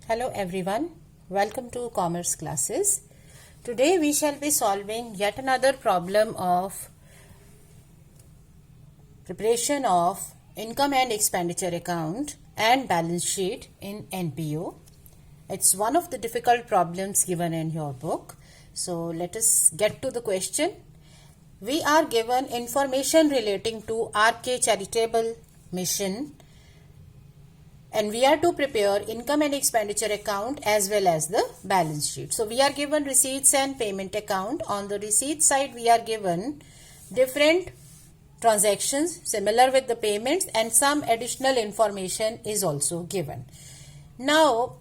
Hello everyone, welcome to Commerce classes. Today we shall be solving yet another problem of preparation of income and expenditure account and balance sheet in NPO. It's one of the difficult problems given in your book. So let us get to the question. We are given information relating to RK charitable mission and we are to prepare income and expenditure account as well as the balance sheet. So we are given receipts and payment account. On the receipt side we are given different transactions similar with the payments and some additional information is also given. Now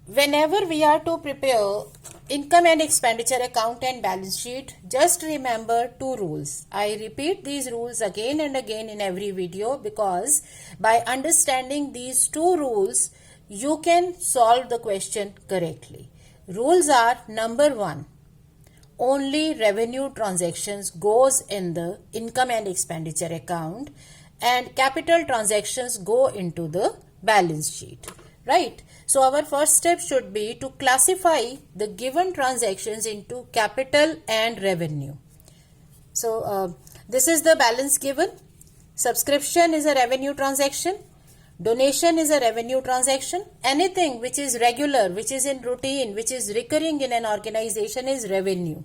whenever we are to prepare income and expenditure account and balance sheet, just remember two rules. I repeat these rules again and again in every video because by understanding these two rules, you can solve the question correctly. Rules are: number one, only revenue transactions goes in the income and expenditure account and capital transactions go into the balance sheet. Right? So our first step should be to classify the given transactions into capital and revenue. So this is the balance given. Subscription is a revenue transaction. Donation is a revenue transaction. Anything which is regular, which is in routine, which is recurring in an organization is revenue.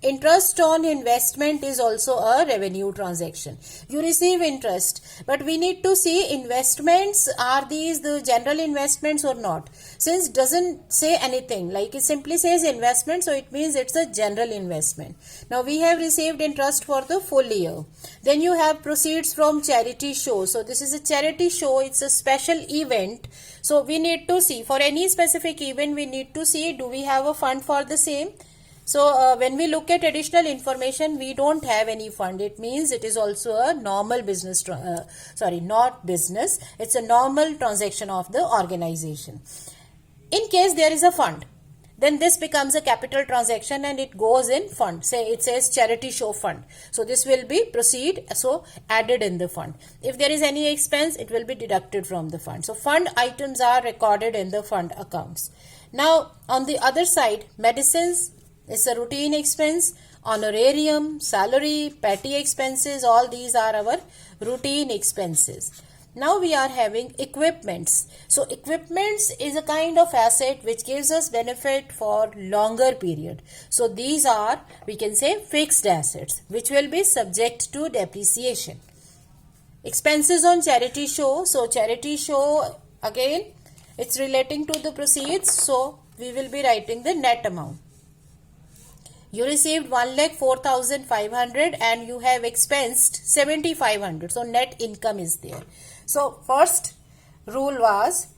Interest on investment is also a revenue transaction. You receive interest, but we need to see investments, are these the general investments or not? Since doesn't say anything, like it simply says investment, so it means it's a general investment. Now we have received interest for the full year. Then you have proceeds from charity show. So this is a charity show, it's a special event. So we need to see, for any specific event we need to see, do we have a fund for the same? So when we look at additional information, we don't have any fund. It means it is also a normal business, not business. It's a normal transaction of the organization. In case there is a fund, then this becomes a capital transaction and it goes in fund. Say it says charity show fund. So this will be proceed, so added in the fund. If there is any expense, it will be deducted from the fund. So fund items are recorded in the fund accounts. Now on the other side, medicines is a routine expense, honorarium, salary, petty expenses, all these are our routine expenses. Now we are having equipments. So equipments is a kind of asset which gives us benefit for longer period. So these are, we can say, fixed assets which will be subject to depreciation. Expenses on charity show. So charity show, again, it's relating to the proceeds. So we will be writing the net amount. You received 1,04,500 and you have expensed 7,500. So net income is there. So first rule was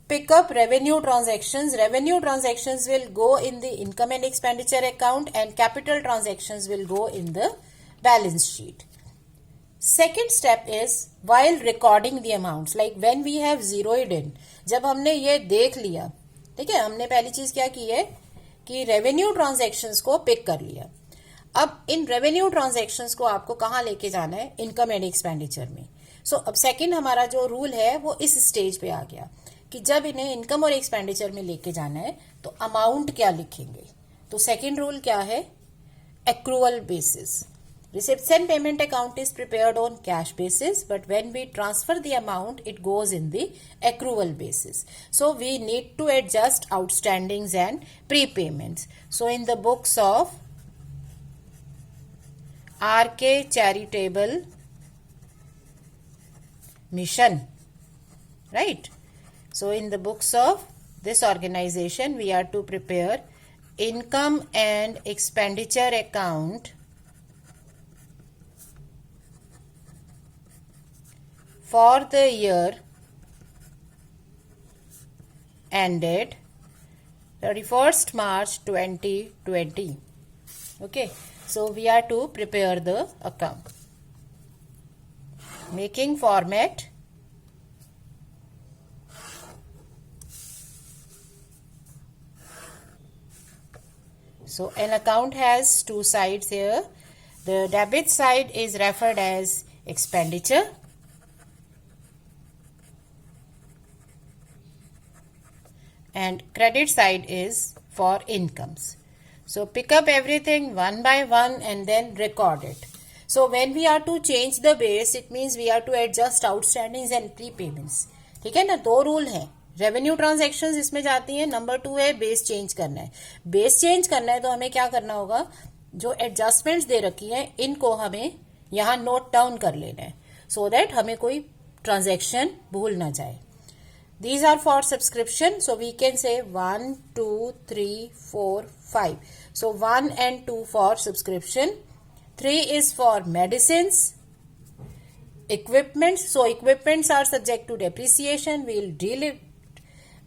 pick up revenue transactions. Revenue transactions will go in the income and expenditure account and capital transactions will go in the balance sheet. Second step is while recording the amounts, like when we have zeroed in. जब हमने ये देख लिया, ठीक है, हमने पहली चीज क्या की है कि रेवेन्यू ट्रांजैक्शंस को पिक कर लिया. अब इन रेवेन्यू ट्रांजैक्शंस को आपको कहाँ लेके जाना है? इनकम एंड एक्सपेंडिचर में. सो अब सेकंड हमारा जो रूल है वो इस स्टेज पे आ गया कि जब इन्हें इनकम और एक्सपेंडिचर में लेके जाना है तो अमाउंट क्या लिखेंगे. तो सेकंड रूल क्या है? Accrual basis. Receipts and payment account is prepared on cash basis, but when we transfer the amount, it goes in the accrual basis. So we need to adjust outstandings and prepayments. So in the books of RK Charitable Mission, right? So in the books of this organization, we are to prepare income and expenditure account for the year ended 31st March 2020. Okay, so we are to prepare the account. Making format. So an account has two sides here. The debit side is referred as expenditure and credit side is for incomes. So pick up everything one by one and then record it. So when we are to change the base, it means we are to adjust outstandings and prepayments. ठीक है ना, दो rule हैं. Revenue transactions इसमें जाती हैं. Number 2 है base change करना है. बेस चेंज करना है तो हमें क्या करना होगा, जो एडजस्टमेंट्स दे रखी हैं इनको हमें यहाँ नोट डाउन कर लेना है, सो दैट हमें कोई ट्रांजेक्शन भूल ना जाए. These are for subscription, so we can say 1, 2, 3, 4, 5. So 1 and 2 for subscription. 3 is for medicines. Equipments, so equipments are subject to depreciation. We'll deal it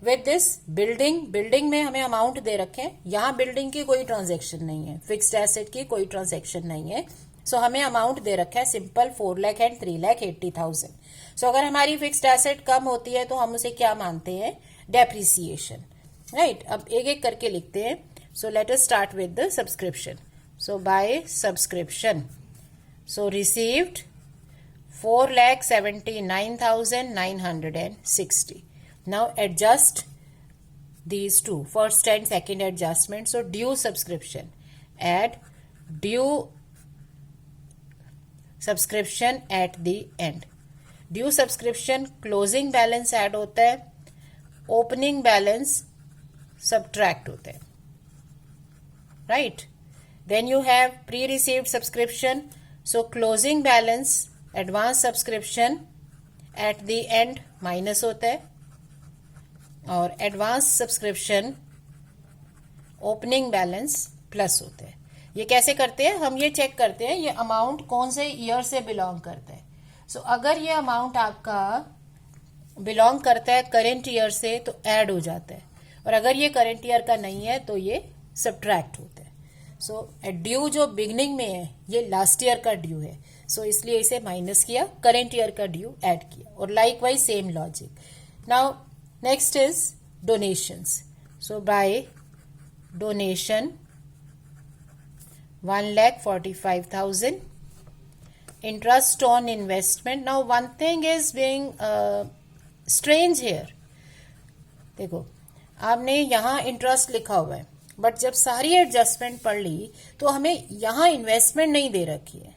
with this. Building में हमें amount दे रखे हैं. यहाँ बिल्डिंग की कोई ट्रांजेक्शन नहीं है, fixed asset की कोई ट्रांजेक्शन नहीं है. सो हमें अमाउंट दे रखा है सिंपल 4 लाख एंड 3,80,000. सो अगर हमारी फिक्स्ड एसेट कम होती है तो हम उसे क्या मानते हैं, डेप्रिसिएशन. राइट, अब एक एक करके लिखते हैं. So let us start with the subscription. So by subscription, so received 4,79,960. Now adjust these two, first and second adjustment. So due subscription, add due subscription at the end. Due subscription closing balance add होता है, opening balance subtract होता है. Right, then you have pre received subscription. So closing balance advance subscription at the end minus होता है, और advance subscription opening balance plus होता है. ये कैसे करते हैं, हम ये चेक करते हैं ये अमाउंट कौन से ईयर से बिलोंग करता है. सो अगर ये अमाउंट आपका बिलोंग करता है करेंट ईयर से तो ऐड हो जाता है, और अगर ये करेंट ईयर का नहीं है तो ये सब्ट्रैक्ट होता है. सो ड्यू जो बिगनिंग में है ये लास्ट ईयर का ड्यू है, सो इसलिए इसे माइनस किया, करेंट ईयर का ड्यू ऐड किया, और likewise same logic. Now next is donations. So by donation 1,45,000. Interest on investment. Now one thing is being strange here. देखो, आपने यहाँ इंटरेस्ट लिखा हुआ है, बट जब सारी एडजस्टमेंट पढ़ ली तो हमें यहाँ इन्वेस्टमेंट नहीं दे रखी है.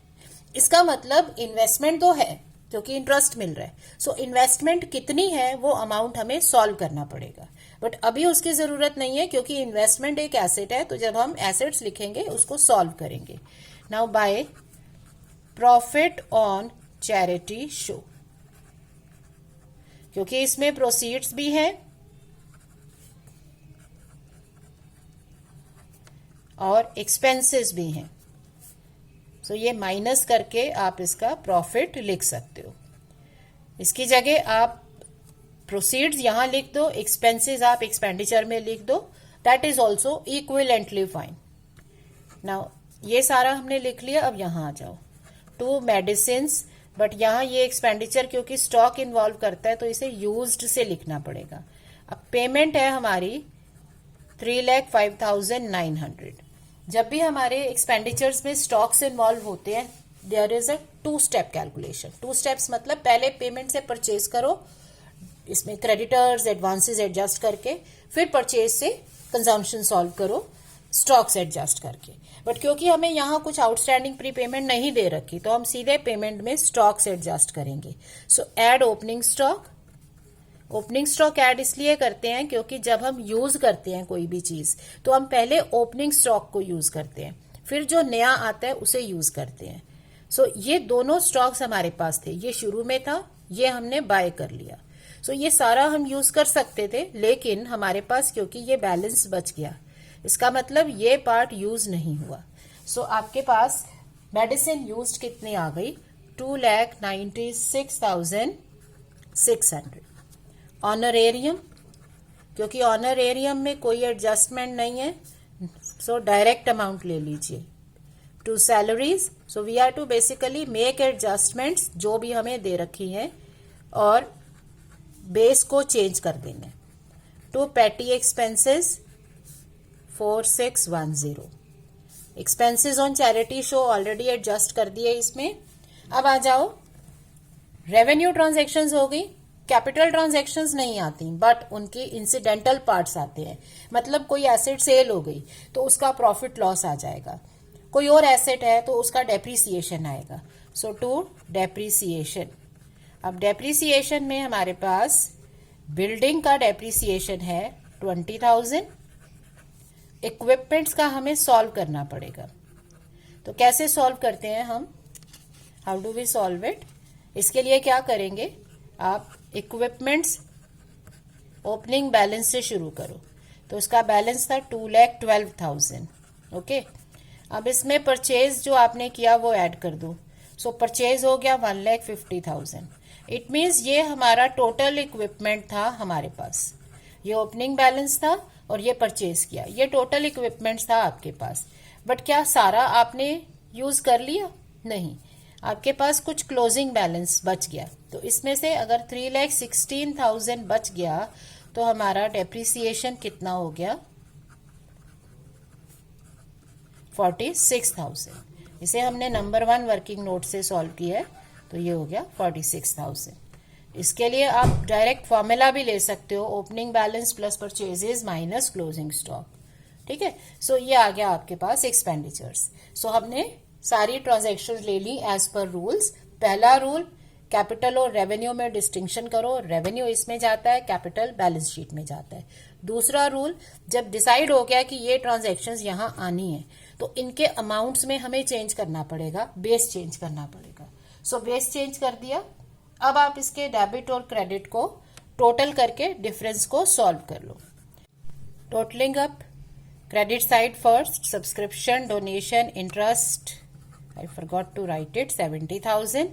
इसका मतलब इन्वेस्टमेंट तो है क्योंकि इंटरेस्ट मिल रहा है. सो इन्वेस्टमेंट कितनी है वो अमाउंट हमें सॉल्व करना पड़ेगा, बट अभी उसकी जरूरत नहीं है क्योंकि इन्वेस्टमेंट एक एसेट है. तो जब हम एसेट्स लिखेंगे उसको सॉल्व करेंगे. Now by profit on charity show, क्योंकि इसमें प्रोसीड्स भी हैं और एक्सपेंसेस भी हैं. सो ये माइनस करके आप इसका प्रॉफिट लिख सकते हो. इसकी जगह आप प्रोसीड्स यहां लिख दो, एक्सपेंसेस आप एक्सपेंडिचर में लिख दो. That is also equivalently fine. Now ये सारा हमने लिख लिया. अब यहां आ जाओ टू मेडिसिन, बट यहाँ ये एक्सपेंडिचर क्योंकि स्टॉक इन्वॉल्व करता है तो इसे यूज्ड से लिखना पड़ेगा. अब पेमेंट है हमारी 3,05,900. जब भी हमारे एक्सपेंडिचर्स में स्टॉक्स इन्वॉल्व होते हैं देयर इज अ 2-स्टेप कैलकुलेशन. 2 स्टेप्स मतलब पहले पेमेंट से परचेज करो, इसमें क्रेडिटर्स एडवांसेस एडजस्ट करके, फिर परचेज से कंजम्पशन सॉल्व करो स्टॉक्स एडजस्ट करके. बट क्योंकि हमें यहाँ कुछ आउटस्टैंडिंग प्री पेमेंट नहीं दे रखी तो हम सीधे पेमेंट में स्टॉक्स एडजस्ट करेंगे. सो add opening stock. Opening stock add इसलिए करते हैं क्योंकि जब हम यूज करते हैं कोई भी चीज तो हम पहले ओपनिंग स्टॉक को यूज करते हैं, फिर जो नया आता है उसे यूज करते हैं. सो ये दोनों स्टॉक्स हमारे पास थे, ये शुरू में था, ये हमने बाय कर लिया. सो ये सारा हम यूज कर सकते थे, लेकिन हमारे पास क्योंकि ये बैलेंस बच गया, इसका मतलब ये पार्ट यूज नहीं हुआ. सो आपके पास मेडिसिन यूज्ड कितनी आ गई, 2,96,600. ऑनरेरियम, क्योंकि ऑनरेरियम में कोई एडजस्टमेंट नहीं है सो डायरेक्ट अमाउंट ले लीजिए. To salaries, so we are to basically make adjustments जो भी हमें दे रखी हैं और बेस को चेंज कर देंगे. टू पेटी expenses 4,610. Expenses on charity show already adjust कर दिए इसमें. अब आ जाओ, रेवेन्यू ट्रांजैक्शंस हो गई, कैपिटल ट्रांजैक्शंस नहीं आती, बट उनके इंसिडेंटल पार्ट्स आते हैं। मतलब कोई एसेट सेल हो गई तो उसका प्रॉफिट लॉस आ जाएगा, कोई और एसेट है तो उसका डेप्रीसिएशन आएगा। सो टू डेप्रीसिएशन। अब डेप्रीसिएशन में हमारे पास बिल्डिंग का डेप्रीसिएशन है 20,000। इक्विपमेंट्स का हमें सॉल्व करना पड़ेगा। तो कैसे सॉल्व करते हैं हम, how do we solve it? इसके लिए क्या करेंगे, आप इक्विपमेंट्स ओपनिंग बैलेंस से शुरू करो। तो उसका बैलेंस था 2,12,000। ओके, अब इसमें परचेज जो आपने किया वो ऐड कर दो। सो परचेज हो गया 1,50,000। इट मीन्स ये हमारा टोटल इक्विपमेंट था हमारे पास। ये ओपनिंग बैलेंस था और ये परचेज किया, ये टोटल इक्विपमेंट्स था आपके पास। बट क्या सारा आपने यूज कर लिया? नहीं, आपके पास कुछ क्लोजिंग बैलेंस बच गया। तो इसमें से अगर 3,16,000 बच गया तो हमारा डेप्रीसिएशन कितना हो गया? 46,000। इसे हमने नंबर 1 वर्किंग नोट से सॉल्व किया है, तो ये हो गया 46,000। इसके लिए आप डायरेक्ट फॉर्मूला भी ले सकते हो, opening balance plus purchases minus closing stock. ठीक है, सो ये आ गया आपके पास एक्सपेंडिचर्स। सो हमने सारी ट्रांजैक्शन ले ली एज पर रूल्स। पहला रूल, कैपिटल और रेवेन्यू में डिस्टिंक्शन करो। रेवेन्यू इसमें जाता है, कैपिटल बैलेंस शीट में जाता है। दूसरा रूल, जब डिसाइड हो गया कि ये ट्रांजैक्शंस यहाँ आनी है तो इनके अमाउंट्स में हमें चेंज करना पड़ेगा, बेस चेंज करना पड़ेगा। सो बेस चेंज कर दिया। अब आप इसके डेबिट और क्रेडिट को टोटल करके डिफरेंस को सॉल्व कर लो। Totalling up, credit side first, subscription, donation, interest, I forgot to write it, 70,000.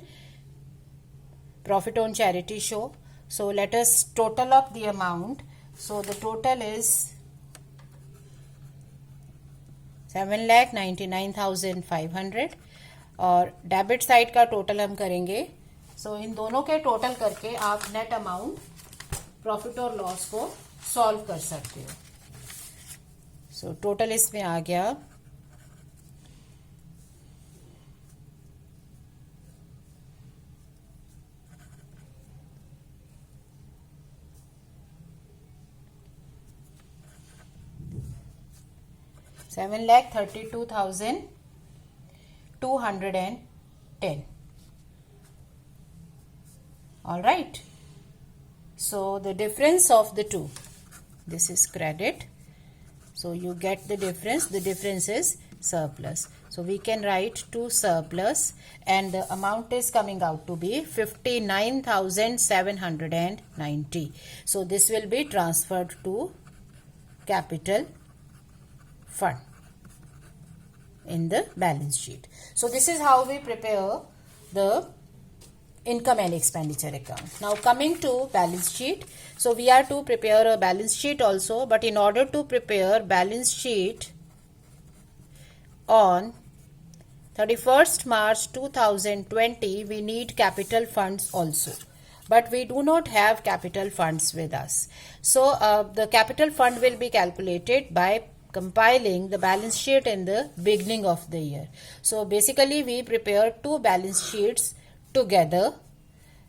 Profit on charity show. So let us total up the amount. So the total is 7,99,500 और debit side का total हम करेंगे। सो इन दोनों के total करके आप net amount profit और loss को सॉल्व कर सकते हो। सो टोटल इसमें आ गया 7,32,210. All right. So the difference of the two, this is credit. So you get the difference. The difference is surplus. So we can write to surplus and the amount is coming out to be 59,790. So this will be transferred to capital fund in the balance sheet. So this is how we prepare the income and expenditure account. Now coming to balance sheet. So we are to prepare a balance sheet also, but in order to prepare balance sheet on 31st March 2020, we need capital funds also. But we do not have capital funds with us. So the capital fund will be calculated by compiling the balance sheet in the beginning of the year. So basically we prepare two balance sheets together.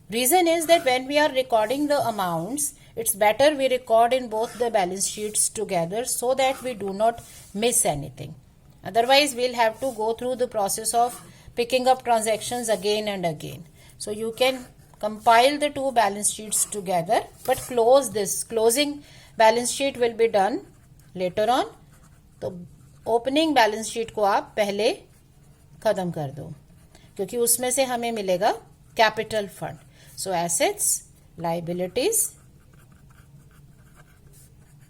Reason is that when we are recording the amounts, it's better we record in both the balance sheets together so that we do not miss anything. Otherwise we'll have to go through the process of picking up transactions again and again. So you can compile the two balance sheets together, but close this. Closing balance sheet will be done later on. तो opening balance sheet को आप पहले खत्म कर दो क्योंकि उसमें से हमें मिलेगा capital fund. So assets, liabilities,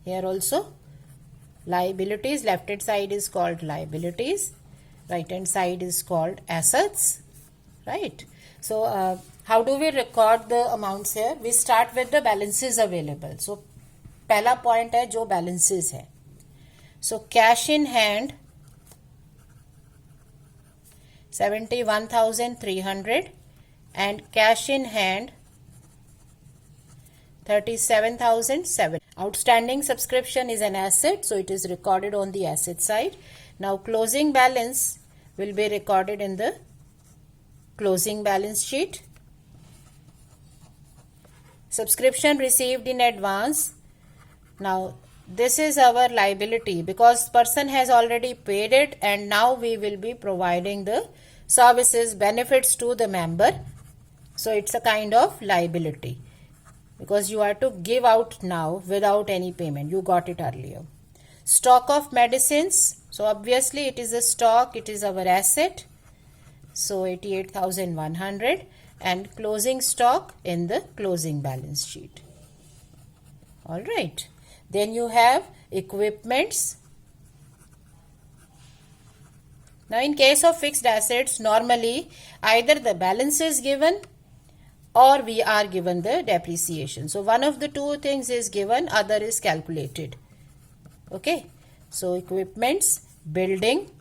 here also liabilities, left hand side is called liabilities, right hand side is called assets, right? So how do we record the amounts here? We start with the balances available. So पहला point है जो balances है. So cash in hand 71,300 and cash in hand 37,007. Outstanding subscription is an asset, so it is recorded on the asset side. Now closing balance will be recorded in the closing balance sheet. subscription received in advance. Now this is our liability because person has already paid it, and now we will be providing the services, benefits to the member. So it's a kind of liability because you are to give out now without any payment. You got it earlier. Stock of medicines. So obviously it is a stock, it is our asset. So 88,100, and closing stock in the closing balance sheet. All right. Then you have equipments. Now in case of fixed assets, normally either the balance is given or we are given the depreciation. So one of the two things is given, other is calculated. Okay. So equipments, building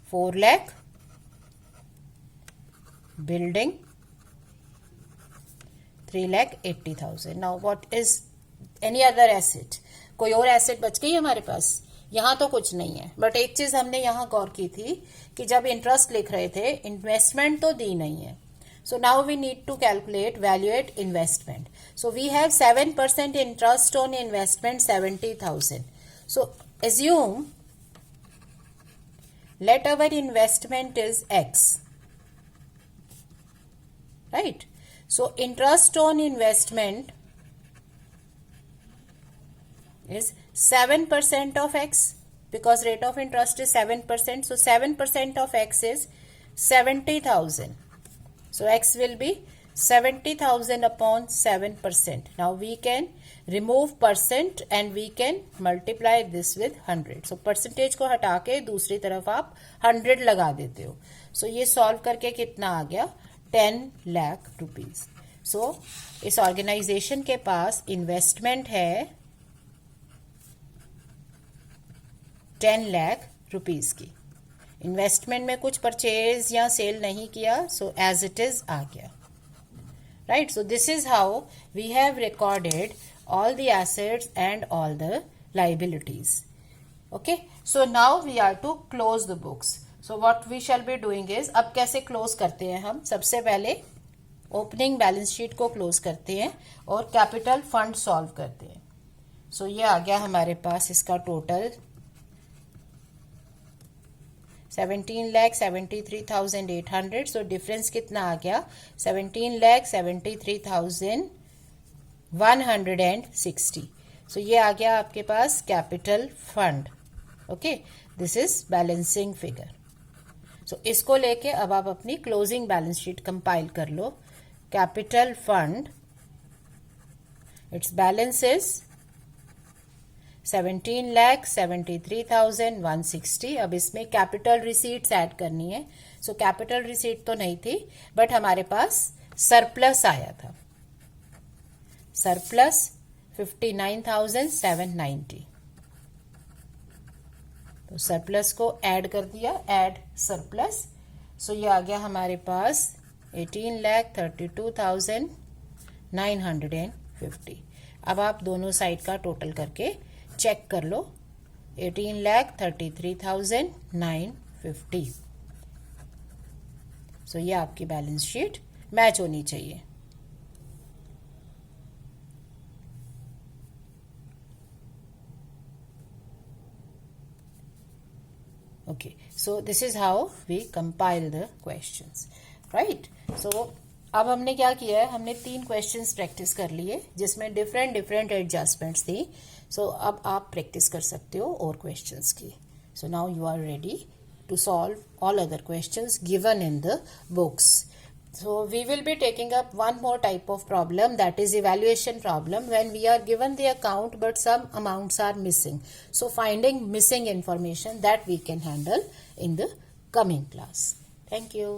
4 lakh, building 3,80,000. Now what is any other asset? कोई और asset बच गई हमारे पास? यहाँ तो कुछ नहीं है, बट एक चीज हमने यहाँ गौर की थी कि जब इंटरेस्ट लिख रहे थे, इन्वेस्टमेंट तो दी नहीं है. So now we need to calculate, valuate investment. So we have 7% interest on investment, 70,000. So assume let our investment is X. Right? So interest on investment is 7% of X because rate of interest is 7%. So 7% of X is 70,000. So X will be 70,000 upon 7%. Now we can remove percent and we can multiply this with 100. So percentage को हटा के दूसरी तरफ आप 100 लगा देते हो. So ये solve करके कितना आ गया? 10 लाख रुपीज. So इस ऑर्गेनाइजेशन के पास इन्वेस्टमेंट है 10 लाख रुपीज की. इन्वेस्टमेंट में कुछ परचेज या सेल नहीं किया, सो एज इट इज आ गया. Right. So this is how we have recorded all the assets and all the liabilities. Okay. So now we are to close the books. So what we shall be doing is, अब कैसे close करते हैं हम? सबसे पहले opening balance sheet को close करते हैं और कैपिटल फंड सॉल्व करते हैं. सो ये आ गया हमारे पास इसका टोटल 17,73,800. सो डिफरेंस कितना आ गया? 17,73,160. सो ये आ गया आपके पास capital fund. Okay. This is balancing figure. So इसको लेके अब आप अपनी क्लोजिंग बैलेंस शीट कंपाइल कर लो. Capital fund, it's balance is 17,73,160. अब इसमें कैपिटल रिसीट्स ऐड करनी है. सो कैपिटल रिसीट तो नहीं थी, बट हमारे पास सरप्लस आया था. सरप्लस 59,790. तो सरप्लस को ऐड कर दिया, ऐड सरप्लस. सो ये आ गया हमारे पास 18,32,950. अब आप दोनों साइड का टोटल करके चेक कर लो. 18,33,950. सो ये आपकी बैलेंस शीट मैच होनी चाहिए. Okay, so this is how we compile the questions, right? So अब हमने क्या किया है, हमने 3 क्वेश्चंस प्रैक्टिस कर लिए जिसमें डिफरेंट एडजस्टमेंट्स थी. सो अब आप प्रैक्टिस कर सकते हो और क्वेश्चंस की. So now you are ready to solve all other questions given in the books. So we will be taking up one more type of problem, that is evaluation problem, when we are given the account but some amounts are missing. So finding missing information, that we can handle in the coming class. Thank you.